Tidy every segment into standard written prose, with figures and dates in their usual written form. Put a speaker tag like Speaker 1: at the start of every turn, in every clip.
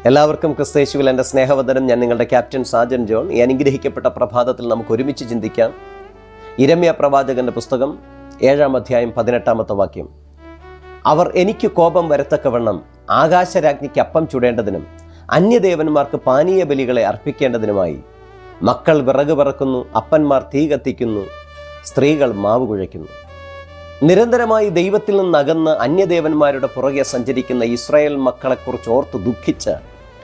Speaker 1: എല്ലാവർക്കും ക്രിസ്തയേശുവിൽ എൻ്റെ സ്നേഹവന്ദനം. ഞാൻ നിങ്ങളുടെ ക്യാപ്റ്റൻ സാജൻ ജോൺ. ഈ അനുഗ്രഹിക്കപ്പെട്ട പ്രഭാതത്തിൽ നമുക്ക് ഒരുമിച്ച് ചിന്തിക്കാം. യിരെമ്യാ പ്രവാചകന്റെ പുസ്തകം 7-ാം അധ്യായം 18-ാമത്തെ വാക്യം. അവർ എനിക്ക് കോപം വരത്തക്കവണ്ണം ആകാശരാജ്ഞിക്ക് അപ്പം ചുടേണ്ടതിനും അന്യദേവന്മാർക്ക് പാനീയ ബലികളെ അർപ്പിക്കേണ്ടതിനുമായി മക്കൾ വിറക് പറക്കുന്നു, അപ്പന്മാർ തീ കത്തിക്കുന്നു, സ്ത്രീകൾ മാവ് കുഴയ്ക്കുന്നു. നിരന്തരമായി ദൈവത്തിൽ നിന്നകന്ന് അന്യദേവന്മാരുടെ പുറകെ സഞ്ചരിക്കുന്ന ഇസ്രായേൽ മക്കളെക്കുറിച്ച് ഓർത്ത് ദുഃഖിച്ച്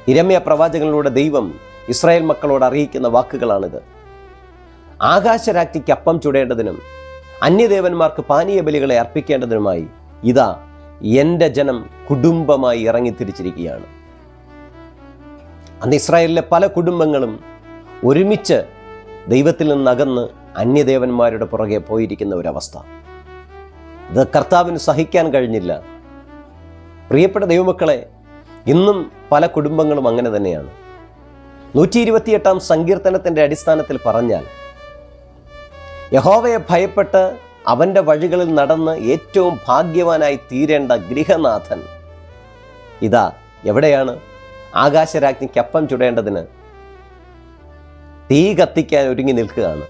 Speaker 1: യിരെമ്യാ പ്രവാചകനിലൂടെ ദൈവം ഇസ്രായേൽ മക്കളോട് അറിയിക്കുന്ന വാക്കുകളാണിത്. ആകാശരാജ്ഞിക്ക് അപ്പം ചുടേണ്ടതിനും അന്യദേവന്മാർക്ക് പാനീയ ബലികളെ അർപ്പിക്കേണ്ടതിനുമായി ഇതാ എൻ്റെ ജനം കുടുംബമായി ഇറങ്ങിത്തിരിച്ചിരിക്കുകയാണ്. അന്ന് ഇസ്രായേലിലെ പല കുടുംബങ്ങളും ഒരുമിച്ച് ദൈവത്തിൽ നിന്നകന്ന് അന്യദേവന്മാരുടെ പുറകെ പോയിരിക്കുന്ന ഒരവസ്ഥ. ഇത് കർത്താവിന് സഹിക്കാൻ കഴിഞ്ഞില്ല. പ്രിയപ്പെട്ട ദൈവമക്കളെ, ഇന്നും പല കുടുംബങ്ങളും അങ്ങനെ തന്നെയാണ്. 128-ാം സങ്കീർത്തനത്തിൻ്റെ അടിസ്ഥാനത്തിൽ പറഞ്ഞാൽ, യഹോവയെ ഭയപ്പെട്ട് അവൻ്റെ വഴികളിൽ നടന്ന് ഏറ്റവും ഭാഗ്യവാനായി തീരേണ്ട ഗൃഹനാഥൻ ഇതാ എവിടെയാണ്? ആകാശരാജ്ഞിക്ക് അപ്പം ചുടേണ്ടതിന് തീ കത്തിക്കാൻ ഒരുങ്ങി നിൽക്കുകയാണ്.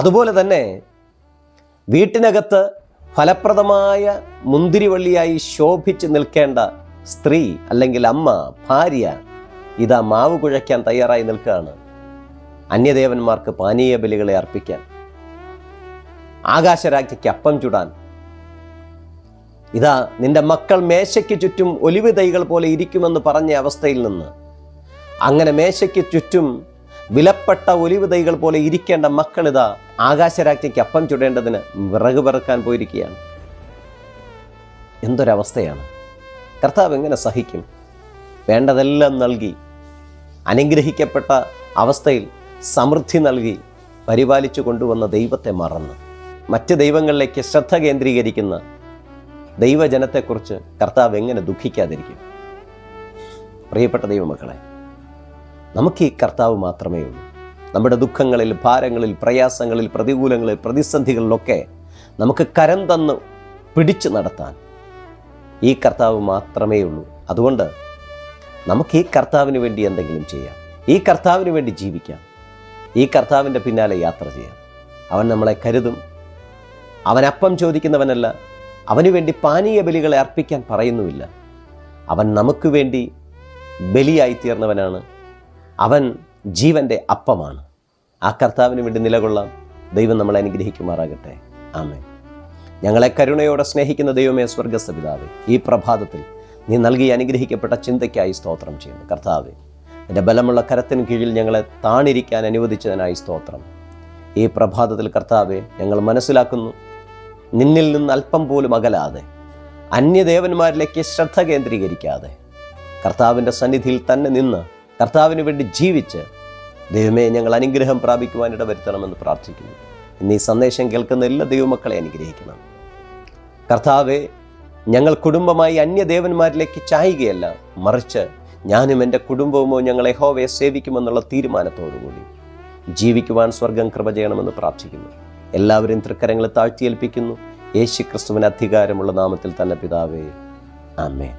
Speaker 1: അതുപോലെ തന്നെ വീട്ടിനകത്ത് ഫലപ്രദമായ മുന്തിരിവള്ളിയായി ശോഭിച്ച് നിൽക്കേണ്ട സ്ത്രീ അല്ലെങ്കിൽ അമ്മ, ഭാര്യ ഇതാ മാവ് കുഴയ്ക്കാൻ തയ്യാറായി നിൽക്കുകയാണ്, അന്യദേവന്മാർക്ക് പാനീയ ബലികളെ അർപ്പിക്കാൻ, ആകാശരാജ്ഞിക്ക് അപ്പം ചുടാൻ. ഇതാ നിന്റെ മക്കൾ മേശയ്ക്ക് ചുറ്റും ഒലിവ് തൈകൾ പോലെ ഇരിക്കുമെന്ന് പറഞ്ഞ അവസ്ഥയിൽ നിന്ന് അങ്ങനെ മേശയ്ക്ക് ചുറ്റും വിലപ്പെട്ട ഒലിവ് തൈകൾ പോലെ ഇരിക്കേണ്ട മക്കൾ ഇതാ ആകാശരാജ്ഞിക്ക് അപ്പം ചുടേണ്ടതിന് വിറക് പെറുക്കാൻ പോയിരിക്കുകയാണ്. എന്തൊരവസ്ഥയാണ്! കർത്താവ് എങ്ങനെ സഹിക്കും? വേണ്ടതെല്ലാം നൽകി അനുഗ്രഹിക്കപ്പെട്ട അവസ്ഥയിൽ സമൃദ്ധി നൽകി പരിപാലിച്ചു കൊണ്ടുവന്ന ദൈവത്തെ മറന്ന് മറ്റ് ദൈവങ്ങളിലേക്ക് ശ്രദ്ധ കേന്ദ്രീകരിക്കുന്ന ദൈവജനത്തെക്കുറിച്ച് കർത്താവ് എങ്ങനെ ദുഃഖിക്കാതിരിക്കും? പ്രിയപ്പെട്ട ദൈവമക്കളെ, നമുക്ക് ഈ കർത്താവ് മാത്രമേ ഉള്ളൂ. നമ്മുടെ ദുഃഖങ്ങളിൽ, ഭാരങ്ങളിൽ, പ്രയാസങ്ങളിൽ, പ്രതികൂലങ്ങളിൽ, പ്രതിസന്ധികളിലൊക്കെ നമുക്ക് കരം തന്ന് പിടിച്ചു നടത്താൻ ഈ കർത്താവ് മാത്രമേ ഉള്ളൂ. അതുകൊണ്ട് നമുക്ക് ഈ കർത്താവിന് വേണ്ടി എന്തെങ്കിലും ചെയ്യാം. ഈ കർത്താവിന് വേണ്ടി ജീവിക്കാം. ഈ കർത്താവിൻ്റെ പിന്നാലെ യാത്ര ചെയ്യാം. അവൻ നമ്മളെ കരുതും. അവൻ അപ്പം ചോദിക്കുന്നവനല്ല. അവന് വേണ്ടി പാനീയ ബലികളെ അർപ്പിക്കാൻ പറയുന്നുമില്ല. അവൻ നമുക്ക് വേണ്ടി ബലിയായി തീർന്നവനാണ്. അവൻ ജീവൻ്റെ അപ്പമാണ്. ആ കർത്താവിന് വേണ്ടി നിലകൊള്ളാം. ദൈവം നമ്മളെ അനുഗ്രഹിക്കുമാറാകട്ടെ. ആമേൻ. ഞങ്ങളെ കരുണയോടെ സ്നേഹിക്കുന്ന ദൈവമേ, സ്വർഗ്ഗസ്ഥ പിതാവേ, ഈ പ്രഭാതത്തിൽ നീ നൽകി അനുഗ്രഹിക്കപ്പെട്ട ചിന്തയ്ക്കായി സ്തോത്രം ചെയ്യുന്നു. കർത്താവേ, എൻ്റെ ബലമുള്ള കരത്തിന് കീഴിൽ ഞങ്ങളെ താണിരിക്കാൻ അനുവദിച്ചതിനായി സ്തോത്രം. ഈ പ്രഭാതത്തിൽ കർത്താവെ, ഞങ്ങൾ മനസ്സിലാക്കുന്നു, നിന്നിൽ നിന്ന് അല്പം പോലും അകലാതെ, അന്യദേവന്മാരിലേക്ക് ശ്രദ്ധ കേന്ദ്രീകരിക്കാതെ, കർത്താവിൻ്റെ സന്നിധിയിൽ തന്നെ നിന്ന് കർത്താവിന് വേണ്ടി ജീവിച്ച് ദൈവമേ, ഞങ്ങൾ അനുഗ്രഹം പ്രാപിക്കുവാനിട വരുത്തണമെന്ന് പ്രാർത്ഥിക്കുന്നു. ഇന്ന് ഈ സന്ദേശം കേൾക്കുന്ന എല്ലാ ദൈവമക്കളെ അനുഗ്രഹിക്കണം. കർത്താവെ, ഞങ്ങൾ കുടുംബമായി അന്യദേവന്മാരിലേക്ക് ചായുകയല്ല, മറിച്ച് ഞാനും എൻ്റെ കുടുംബവുമോ ഞങ്ങൾ യഹോവയെ സേവിക്കുമെന്നുള്ള തീരുമാനത്തോടുകൂടി ജീവിക്കുവാൻ സ്വർഗം കൃപ ചെയ്യണമെന്ന് പ്രാർത്ഥിക്കുന്നു. എല്ലാവരെയും തൃക്കരങ്ങളെ താഴ്ത്തിയേൽപ്പിക്കുന്നു. യേശുക്രിസ്തുവിന് അധികാരമുള്ള നാമത്തിൽ തന്നെ പിതാവേ, ആമേൻ.